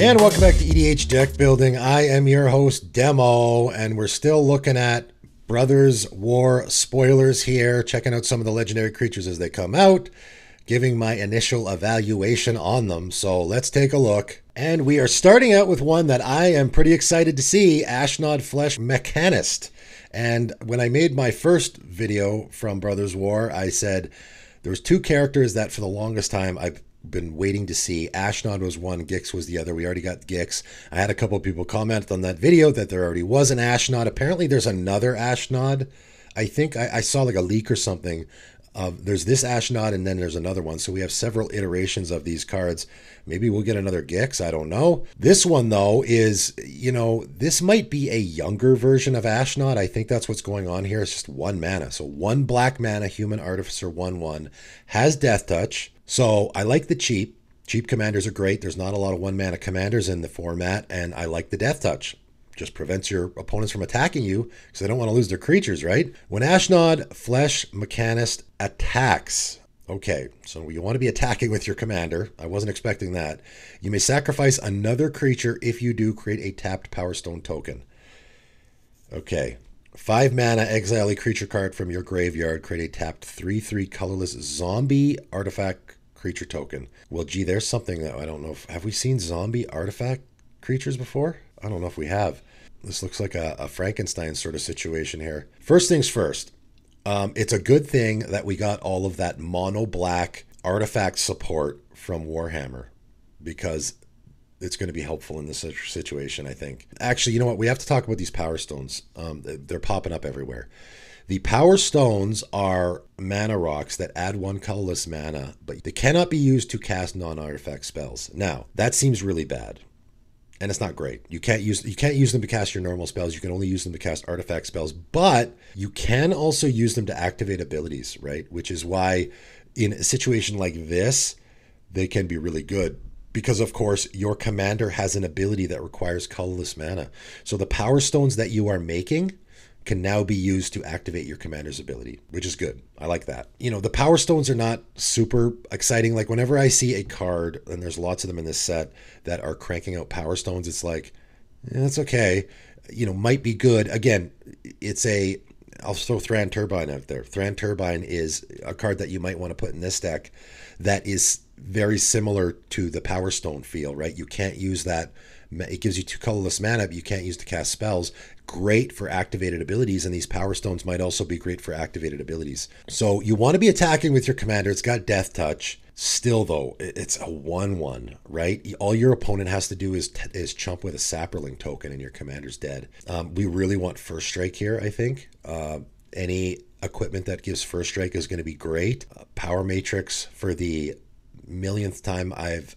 And welcome back to EDH Deck Building. I am your host, Demo, and we're still looking at Brothers War spoilers here, checking out some of the legendary creatures as they come out, giving my initial evaluation on them. So let's take a look. And we are starting out with one that I am pretty excited to see, Ashnod Flesh Mechanist. And when I made my first video from Brothers War, I said there was two characters that for the longest time I've been waiting to see. Ashnod was one, Gix was the other. We already got Gix. I had a couple of people comment on that video that there already was an Ashnod. Apparently there's another Ashnod. I think I saw like a leak or something. There's this Ashnod and then there's another one. So we have several iterations of these cards. Maybe we'll get another Gix. I don't know. This one though is, this might be a younger version of Ashnod. I think that's what's going on here. It's just 1 mana. So 1 black mana, Human Artificer 1/1, has Death Touch. So I like the cheap. Cheap commanders are great. There's not a lot of 1 mana commanders in the format, and I like the Death Touch. Just prevents your opponents from attacking you because they don't want to lose their creatures, right? When Ashnod Flesh Mechanist attacks, okay, so you want to be attacking with your commander. I wasn't expecting that. You may sacrifice another creature. If you do, create a tapped Power Stone token. Okay. 5 mana, exile a creature card from your graveyard. Create a tapped 3/3 colorless zombie artifact creature token. Well, gee, there's something that I don't know. Have we seen zombie artifact creatures before? I don't know if we have. This looks like a Frankenstein sort of situation here. First things first. It's a good thing that we got all of that mono black artifact support from Warhammer, because it's going to be helpful in this situation, I think. Actually, you know what? We have to talk about these Power Stones. They're popping up everywhere. The Power Stones are mana rocks that add 1 colorless mana, but they cannot be used to cast non-artifact spells. Now, that seems really bad, and it's not great. You can't use them to cast your normal spells. You can only use them to cast artifact spells, but you can also use them to activate abilities, right? Which is why in a situation like this, they can be really good. Because, of course, your commander has an ability that requires colorless mana. So the Power Stones that you are making can now be used to activate your commander's ability, which is good. I like that. The Power Stones are not super exciting. Like whenever I see a card, and there's lots of them in this set, that are cranking out Power Stones, it's like, that's okay. Might be good. Again, I'll throw Thran Turbine out there. Thran Turbine is a card that you might want to put in this deck that is very similar to the Power Stone feel, right? You can't use that. It gives you 2 colorless mana, but you can't use to cast spells. Great for activated abilities, and these Power Stones might also be great for activated abilities. So you want to be attacking with your commander. It's got Death Touch. Still, though, it's a 1/1, right? All your opponent has to do is chump with a Saproling token, and your commander's dead. We really want First Strike here, I think. Any equipment that gives First Strike is going to be great. Power Matrix, for the millionth time I've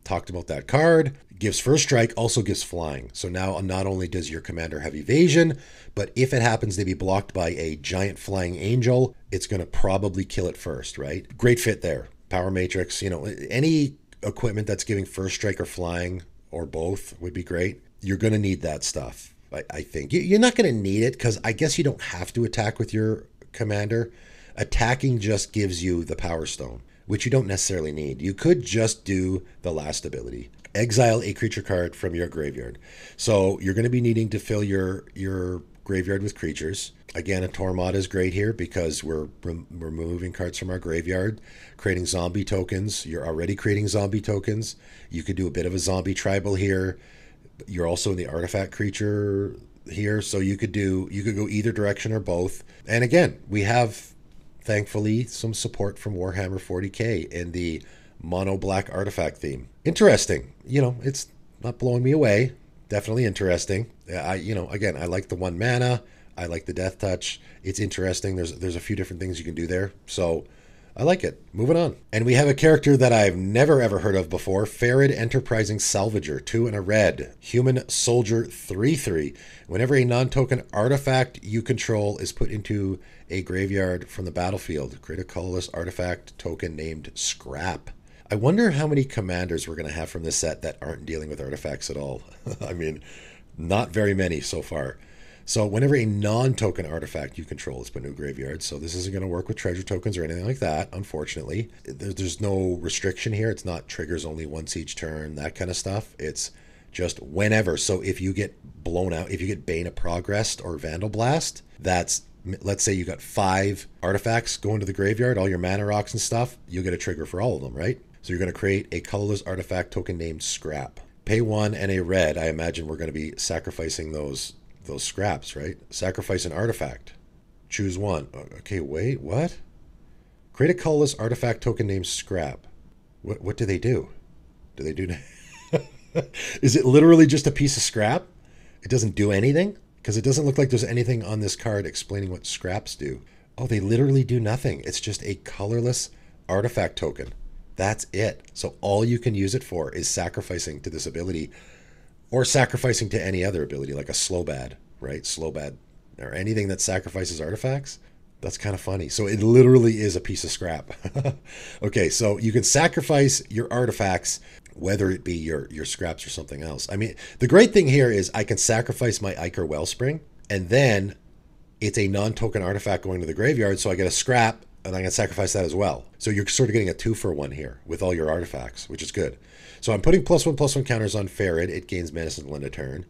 talked about that card, gives First Strike, also gives flying. So now not only does your commander have evasion, but if it happens to be blocked by a giant flying angel, it's going to probably kill it first, right? Great fit there. Power Matrix, any equipment that's giving First Strike or flying or both would be great. You're going to need that stuff, I think. You're not going to need it because I guess you don't have to attack with your commander. Attacking just gives you the Power Stone, which you don't necessarily need. You could just do the last ability. Exile a creature card from your graveyard. So you're going to be needing to fill your graveyard with creatures. Again, a Tormod is great here because we're removing cards from our graveyard, creating zombie tokens. You're already creating zombie tokens. You could do a bit of a zombie tribal here. You're also in the artifact creature here, so you could go either direction or both. And again, we have, thankfully, some support from Warhammer 40k in the mono black artifact theme. Interesting. It's not blowing me away. Definitely interesting. Again, I like the 1 mana. I like the Death Touch. It's interesting. There's a few different things you can do there. So I like it. Moving on. And we have a character that I've never ever heard of before. Farid Enterprising Salvager, 2 and a red. Human Soldier 3/3. Whenever a non-token artifact you control is put into a graveyard from the battlefield, create a colorless artifact token named Scrap. I wonder how many commanders we're going to have from this set that aren't dealing with artifacts at all. I mean, not very many so far. So whenever a non-token artifact you control is put into a graveyard, so this isn't going to work with treasure tokens or anything like that, unfortunately. There's no restriction here. It's not triggers only once each turn, that kind of stuff. It's just whenever. So if you get blown out, if you get Bane of Progress or Vandal Blast, that's, let's say you got 5 artifacts going to the graveyard, all your mana rocks and stuff, you'll get a trigger for all of them, right? So you're going to create a colorless artifact token named Scrap. Pay 1 and a red. I imagine we're going to be sacrificing those scraps, right? Sacrifice an artifact. Choose one. Okay, wait, what? Create a colorless artifact token named Scrap. What do they do? Do they do... Is it literally just a piece of scrap? It doesn't do anything? Because it doesn't look like there's anything on this card explaining what scraps do. Oh, they literally do nothing. It's just a colorless artifact token. That's it. So all you can use it for is sacrificing to this ability, or sacrificing to any other ability, like a Slowbad, right? Slowbad, or anything that sacrifices artifacts. That's kind of funny. So it literally is a piece of scrap. Okay, so you can sacrifice your artifacts, whether it be your scraps or something else. I mean, the great thing here is I can sacrifice my Ichor Wellspring, and then it's a non-token artifact going to the graveyard, so I get a scrap, and I can sacrifice that as well. So you're sort of getting a 2-for-1 here with all your artifacts, which is good. So I'm putting +1/+1 counters on Farid. It gains menace until end of turn.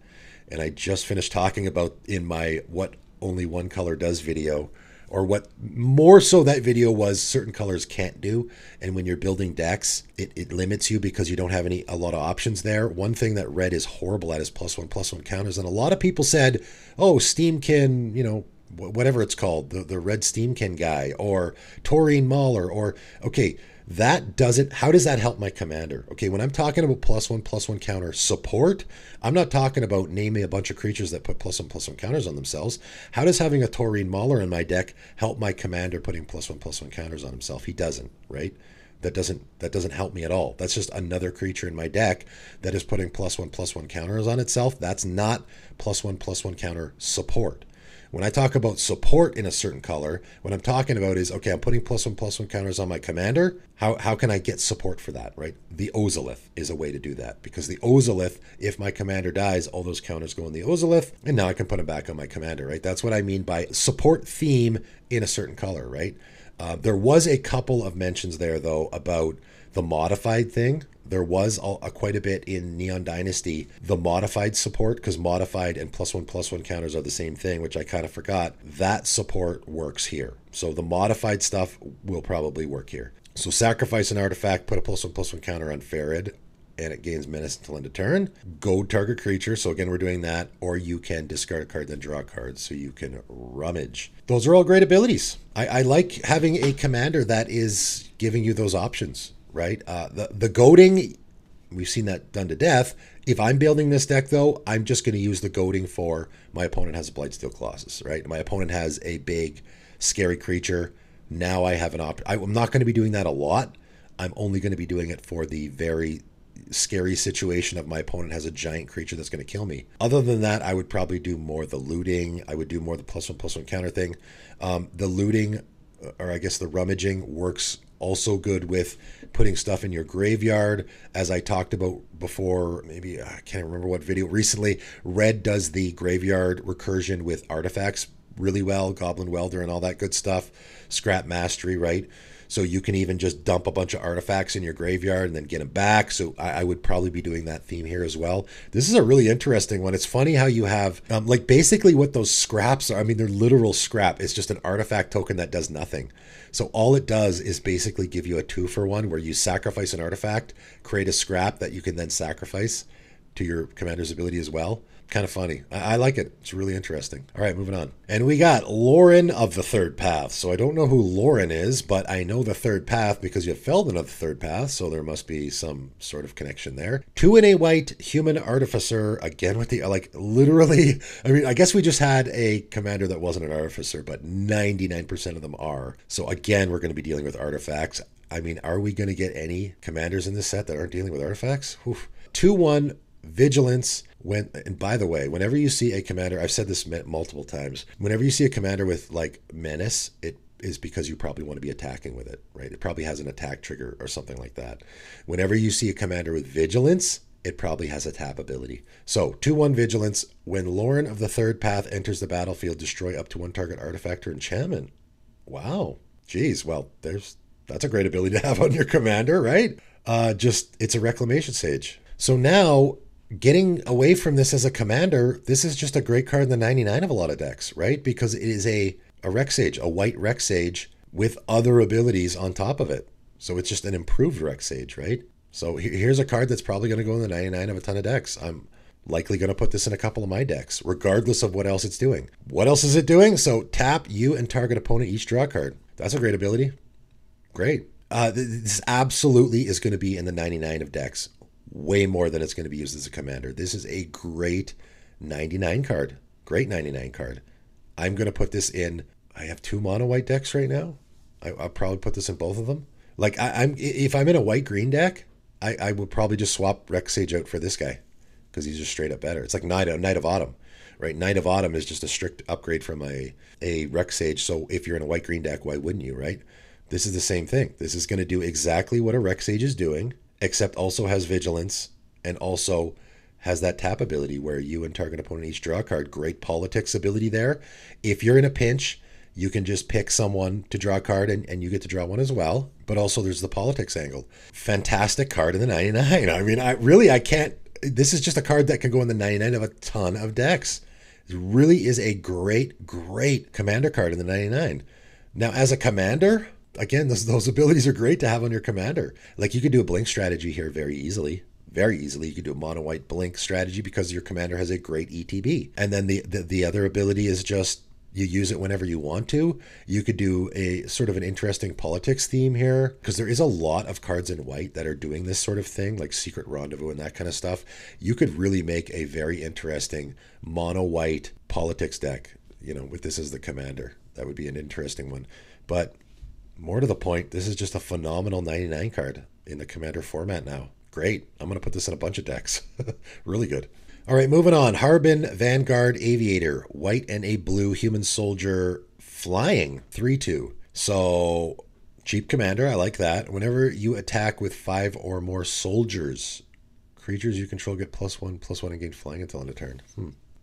And I just finished talking about in my What Only One Color Does video, or what more so that video was, certain colors can't do. And when you're building decks, it limits you because you don't have a lot of options there. One thing that red is horrible at is +1/+1 counters. And a lot of people said, oh, Steamkin, you know, whatever it's called, the red Steamkin guy, or Taurine Mauler, or, okay, that doesn't, how does that help my commander? Okay, when I'm talking about +1/+1 counter support, I'm not talking about naming a bunch of creatures that put +1/+1 counters on themselves. How does having a Taurine Mauler in my deck help my commander putting +1/+1 counters on himself? He doesn't, right? That doesn't help me at all. That's just another creature in my deck that is putting +1/+1 counters on itself. That's not +1/+1 counter support. When I talk about support in a certain color, what I'm talking about is, okay, I'm putting +1/+1 counters on my commander. How can I get support for that, right? The Ozolith is a way to do that, because the Ozolith, if my commander dies, all those counters go in the Ozolith, and now I can put them back on my commander, right? That's what I mean by support theme in a certain color, right? There was a couple of mentions there, though, about the modified thing. There was quite a bit in Neon Dynasty, the modified support, because modified and +1/+1 counters are the same thing, which I kind of forgot. That support works here. So the modified stuff will probably work here. So sacrifice an artifact, put a +1/+1 counter on Farid, and it gains menace until end of turn. Goad target creature, so again, we're doing that. Or you can discard a card, then draw a card, so you can rummage. Those are all great abilities. I like having a commander that is giving you those options, right? The goading, we've seen that done to death. If I'm building this deck, though, I'm just going to use the goading for my opponent has a Blightsteel Colossus, right? My opponent has a big, scary creature. Now I have an option. I'm not going to be doing that a lot. I'm only going to be doing it for the very scary situation of my opponent has a giant creature that's going to kill me. Other than that, I would probably do more the looting. I would do more the +1/+1 counter thing. The looting, or I guess the rummaging, works also good with putting stuff in your graveyard. As I talked about before, maybe I can't remember what video recently, red does the graveyard recursion with artifacts really well, Goblin Welder and all that good stuff, Scrap Mastery, right? So you can even just dump a bunch of artifacts in your graveyard and then get them back. So I would probably be doing that theme here as well. This is a really interesting one. It's funny how you have, like, basically what those scraps are. I mean, they're literal scrap. It's just an artifact token that does nothing. So all it does is basically give you a 2-for-1 where you sacrifice an artifact, create a scrap that you can then sacrifice to your commander's ability as well. Kind of funny. I like it. It's really interesting. All right, moving on. And we got Lauren of the Third Path. So I don't know who Lauren is, but I know the Third Path because you have Feldon of the Third Path, so there must be some sort of connection there. 2 and a white human artificer, again with the, like, literally, I mean, I guess we just had a commander that wasn't an artificer, but 99% of them are. So again, we're going to be dealing with artifacts. I mean, are we going to get any commanders in this set that aren't dealing with artifacts? 2/1 vigilance. And by the way, whenever you see a commander, I've said this multiple times, whenever you see a commander with like menace, it is because you probably want to be attacking with it, right? It probably has an attack trigger or something like that. Whenever you see a commander with vigilance, it probably has a tap ability. So 2/1 Vigilance. When Lauren of the third path enters the battlefield, destroy up to one target artifact or enchantment. Wow. Geez. Well, that's a great ability to have on your commander, right? It's a Reclamation Sage. So now, getting away from this as a commander, this is just a great card in the 99 of a lot of decks, right? Because it is a Rec Sage, a white Rec Sage with other abilities on top of it. So it's just an improved Rec Sage, right? So here's a card that's probably going to go in the 99 of a ton of decks. I'm likely going to put this in a couple of my decks, regardless of what else it's doing. What else is it doing? So tap you and target opponent each draw a card. That's a great ability. Great. This absolutely is going to be in the 99 of decks, way more than it's going to be used as a commander. This is a great 99 card. Great 99 card. I'm going to put this in. I have 2 mono white decks right now. I'll probably put this in both of them. Like if I'm in a white green deck, I would probably just swap Rec Sage out for this guy because he's just straight up better. It's like Knight of Autumn, right? Knight of Autumn is just a strict upgrade from a Rec Sage. So if you're in a white green deck, why wouldn't you, right? This is the same thing. This is going to do exactly what a Rec Sage is doing, except also has Vigilance and also has that tap ability where you and target opponent each draw a card. Great politics ability there. If you're in a pinch, you can just pick someone to draw a card and you get to draw one as well. But also there's the politics angle. Fantastic card in the 99. I mean, I can't. This is just a card that can go in the 99 of a ton of decks. It really is a great, great commander card in the 99. Now, as a commander, again, those abilities are great to have on your commander. Like you could do a blink strategy here very easily. Very easily. You could do a mono white blink strategy because your commander has a great ETB. And then the other ability is just you use it whenever you want to. You could do a sort of an interesting politics theme here because there is a lot of cards in white that are doing this sort of thing, like Secret Rendezvous and that kind of stuff. You could really make a very interesting mono white politics deck, with this as the commander. That would be an interesting one. But more to the point, this is just a phenomenal 99 card in the commander format now. Great. I'm going to put this in a bunch of decks. Really good. All right, moving on. Harbin, Vanguard, Aviator, white and a blue human soldier flying, 3/2. So cheap commander, I like that. Whenever you attack with 5 or more soldiers, creatures you control get +1/+1 and gain flying until end of turn.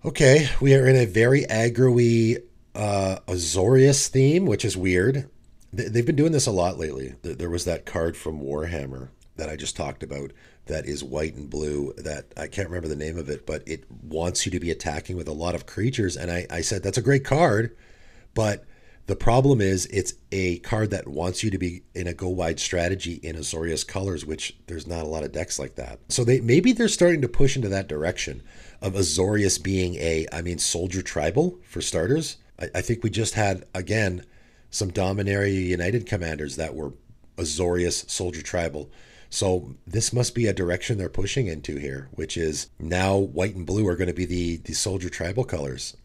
Okay, we are in a very aggro-y Azorius theme, which is weird. They've been doing this a lot lately. There was that card from Warhammer that I just talked about that is white and blue that I can't remember the name of it, but it wants you to be attacking with a lot of creatures. And I said, that's a great card, but the problem is it's a card that wants you to be in a go wide strategy in Azorius colors, which there's not a lot of decks like that. So maybe they're starting to push into that direction of Azorius being soldier tribal for starters. I think we just had, again, some Dominaria United commanders that were Azorius soldier tribal. So this must be a direction they're pushing into here, which is now white and blue are going to be the soldier tribal colors,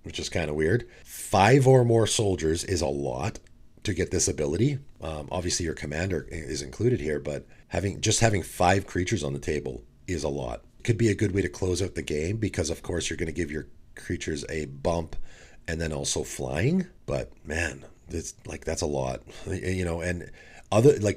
which is kind of weird. 5 or more soldiers is a lot to get this ability. Obviously your commander is included here, but having 5 creatures on the table is a lot. It could be a good way to close out the game because of course you're going to give your creatures a bump and then also flying. But man, that's a lot, and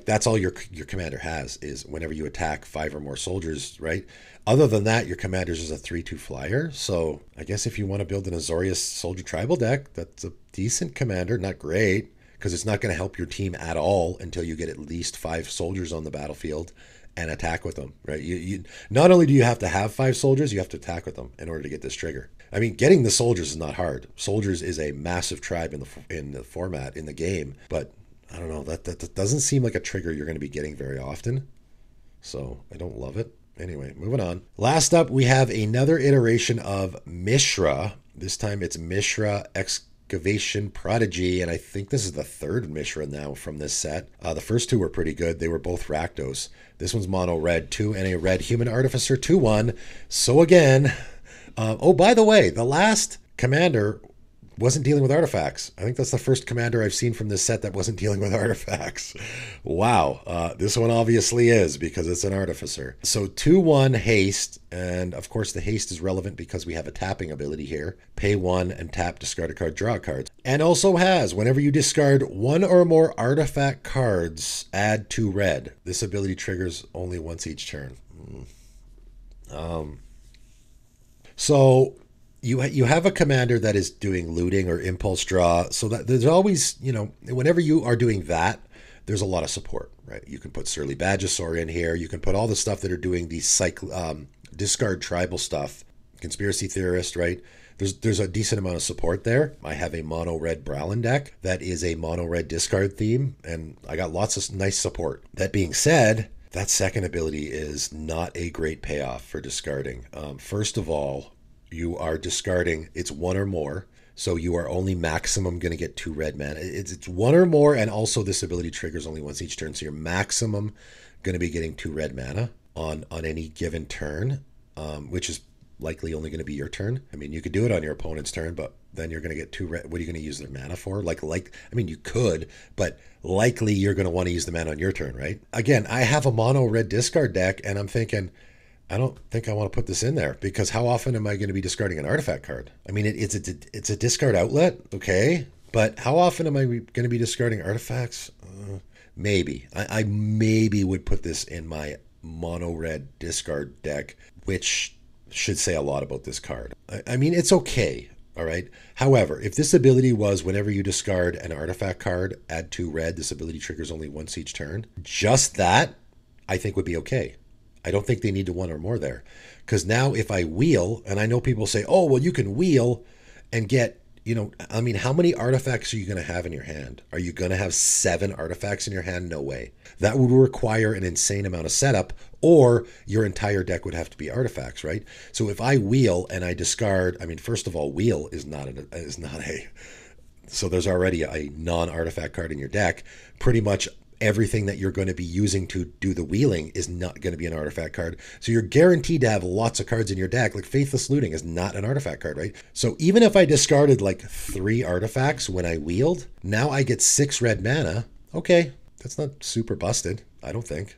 that's all your commander has is whenever you attack 5 or more soldiers, right? Other than that, your commander's is a 3/2 flyer. So I guess if you want to build an Azorius soldier tribal deck, that's a decent commander, not great, because it's not going to help your team at all until you get at least 5 soldiers on the battlefield and attack with them, right? You not only do you have to have 5 soldiers, you have to attack with them in order to get this trigger. I mean, getting the soldiers is not hard. Soldiers is a massive tribe in the format, in the game, but I don't know, that doesn't seem like a trigger you're going to be getting very often. So I don't love it. Anyway, moving on. Last up, we have another iteration of Mishra. This time it's Mishra Excavation Prodigy, and I think this is the 3rd Mishra now from this set. The first 2 were pretty good. They were both Rakdos. This one's mono red 2 and a red human artificer 2/1. So again, by the way, the last commander wasn't dealing with artifacts. I think that's the first commander I've seen from this set that wasn't dealing with artifacts. Wow. This one obviously is because it's an artificer. So 2/1 haste. And of course the haste is relevant because we have a tapping ability here. Pay 1 and tap, discard a card, draw a card. And also has, whenever you discard 1 or more artifact cards, add 2 red. This ability triggers only once each turn. So you have a commander that is doing looting or impulse draw, so that there's always, whenever you are doing that, there's a lot of support, right? You can put Surly Badgesaur in here. You can put all the stuff that are doing the discard tribal stuff. Conspiracy Theorist, right? There's a decent amount of support there. I have a mono red Browlin deck that is a mono red discard theme, and I got lots of nice support. That being said, that second ability is not a great payoff for discarding. First of all, you are discarding, it's one or more. So you are only maximum going to get 2 red mana. It's one or more, and also this ability triggers only once each turn. So you're maximum going to be getting 2 red mana on any given turn, which is likely only going to be your turn. I mean, you could do it on your opponent's turn, but then you're going to get 2 red. What are you going to use their mana for? I mean, you could, but likely you're going to want to use the mana on your turn, right? Again, I have a mono red discard deck, and I'm thinking, I don't think I want to put this in there, because how often am I going to be discarding an artifact card? I mean, it's a discard outlet, okay, but how often am I going to be discarding artifacts? Maybe. I maybe would put this in my mono red discard deck, which should say a lot about this card. I mean, it's okay, all right? However, if this ability was whenever you discard an artifact card, add 2 red, this ability triggers only once each turn, just that, I think would be okay. I don't think they need to 1 or more there. Because now if I wheel, and I know people say, oh, well, you can wheel and get, I mean, how many artifacts are you going to have in your hand? Are you going to have 7 artifacts in your hand? No way. That would require an insane amount of setup, or your entire deck would have to be artifacts, right? So if I wheel and I discard, I mean, first of all, wheel is not a, so there's already a non-artifact card in your deck. Pretty much everything that you're going to be using to do the wheeling is not going to be an artifact card. So you're guaranteed to have lots of cards in your deck. Like Faithless Looting is not an artifact card, right? So even if I discarded like 3 artifacts when I wheeled, now I get 6 red mana. Okay, that's not super busted, I don't think.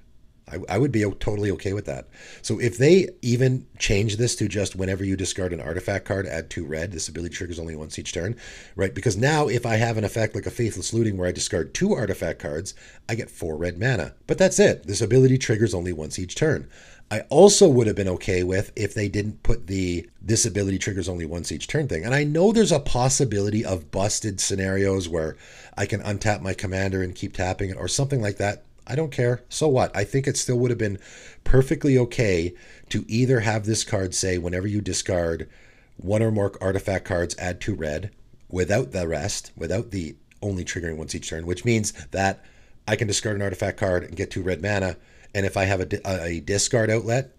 I would be totally okay with that. So if they even change this to just whenever you discard an artifact card, add 2 red, this ability triggers only once each turn, right? Because now if I have an effect like a Faithless Looting where I discard 2 artifact cards, I get 4 red mana. But that's it. This ability triggers only once each turn. I also would have been okay with if they didn't put this ability triggers only once each turn thing. And I know there's a possibility of busted scenarios where I can untap my commander and keep tapping it or something like that. I don't care. So what? I think it still would have been perfectly okay to either have this card say whenever you discard 1 or more artifact cards, add 2 red, without the rest, without the only triggering once each turn, which means that I can discard an artifact card and get 2 red mana. And if I have a discard outlet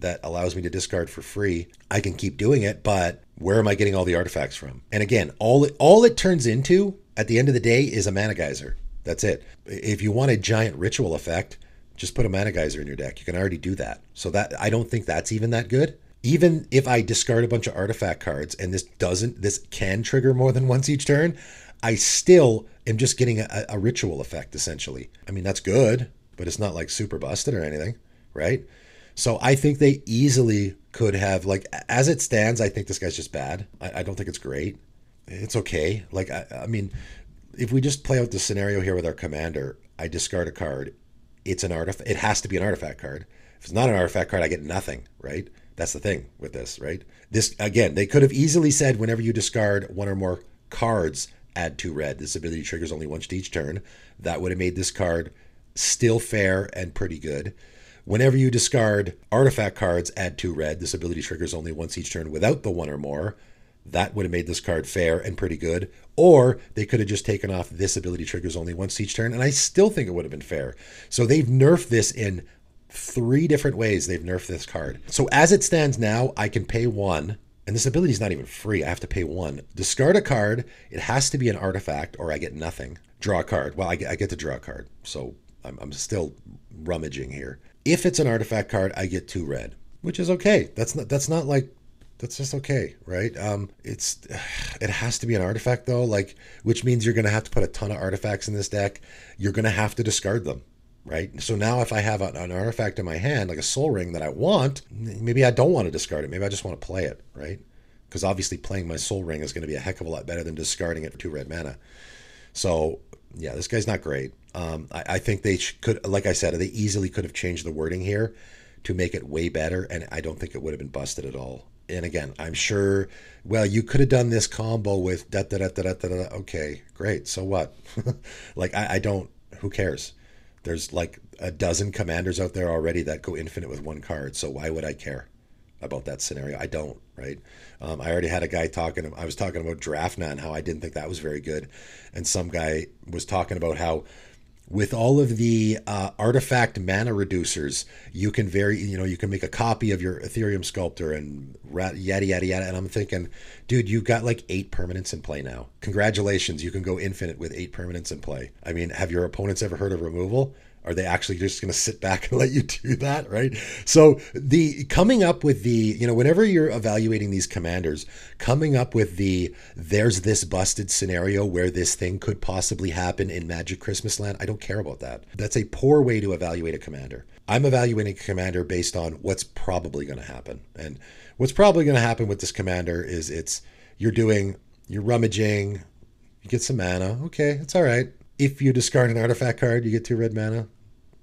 that allows me to discard for free, I can keep doing it, but where am I getting all the artifacts from? And again, all it turns into at the end of the day is a mana geyser. That's it. If you want a giant ritual effect, just put a mana geyser in your deck. You can already do that. So that I don't think that's even that good. Even if I discard a bunch of artifact cards and this can trigger more than once each turn, I still am just getting a ritual effect essentially. I mean, that's good, but it's not like super busted or anything, right? So I think they easily could have, like, as it stands, I think this guy's just bad. I don't think it's great. It's okay. Like, I mean, if we just play out the scenario here with our commander, I discard a card. It's an artifact. It has to be an artifact card. If it's not an artifact card, I get nothing, right? That's the thing with this, right? This, again, they could have easily said whenever you discard 1 or more cards, add 2 red. This ability triggers only once each turn. That would have made this card still fair and pretty good. Whenever you discard artifact cards, add 2 red. This ability triggers only once each turn without the 1 or more. That would have made this card fair and pretty good. Or they could have just taken off this ability triggers only once each turn, and I still think it would have been fair. So they've nerfed this in 3 different ways. They've nerfed this card. So as it stands now, I can pay 1, and this ability is not even free. I have to pay 1. Discard a card. It has to be an artifact, or I get nothing. Draw a card. Well, I get to draw a card. So I'm still rummaging here. If it's an artifact card, I get 2 red, which is okay. That's just okay, right? It has to be an artifact though, like, which means you're going to have to put a ton of artifacts in this deck. You're going to have to discard them, right? So now if I have an artifact in my hand, like a Soul Ring that I want, maybe I don't want to discard it. Maybe I just want to play it, right? Because obviously playing my Soul Ring is going to be a heck of a lot better than discarding it for 2 red mana. So yeah, this guy's not great. I think they could, like I said, they easily could have changed the wording here to make it way better, and I don't think it would have been busted at all. And again, I'm sure, well, you could have done this combo with da da da da da da. Da. Okay, great. So what? Like, I don't, who cares? There's like a dozen commanders out there already that go infinite with one card. So why would I care about that scenario? I don't, right? I already had a guy talking, I was talking about Drafna and how I didn't think that was very good. And some guy was talking about how with all of the artifact mana reducers, you can you can make a copy of your Ethereum Sculptor and yada, yada, yada. And I'm thinking, dude, you've got like 8 permanents in play now. Congratulations. You can go infinite with 8 permanents in play. I mean, have your opponents ever heard of removal? Are they actually just going to sit back and let you do that, right? So the coming up with the, whenever you're evaluating these commanders, coming up with there's this busted scenario where this thing could possibly happen in Magic Christmas Land, I don't care about that. That's a poor way to evaluate a commander. I'm evaluating a commander based on what's probably going to happen. And what's probably going to happen with this commander is you're rummaging, you get some mana. Okay, it's all right. If you discard an artifact card, you get 2 red mana.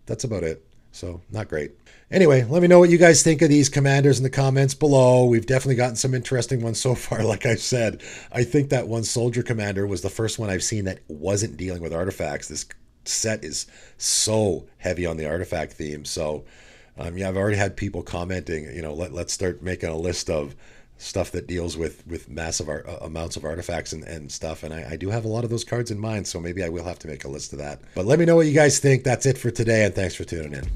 That's about it. So, not great. Anyway, let me know what you guys think of these commanders in the comments below. We've definitely gotten some interesting ones so far. Like I said, I think that one soldier commander was the first one I've seen that wasn't dealing with artifacts. This set is so heavy on the artifact theme. So, yeah, I've already had people commenting, let's start making a list of stuff that deals with massive amounts of artifacts and stuff. And I do have a lot of those cards in mind, so maybe I will have to make a list of that. But let me know what you guys think. That's it for today, and thanks for tuning in.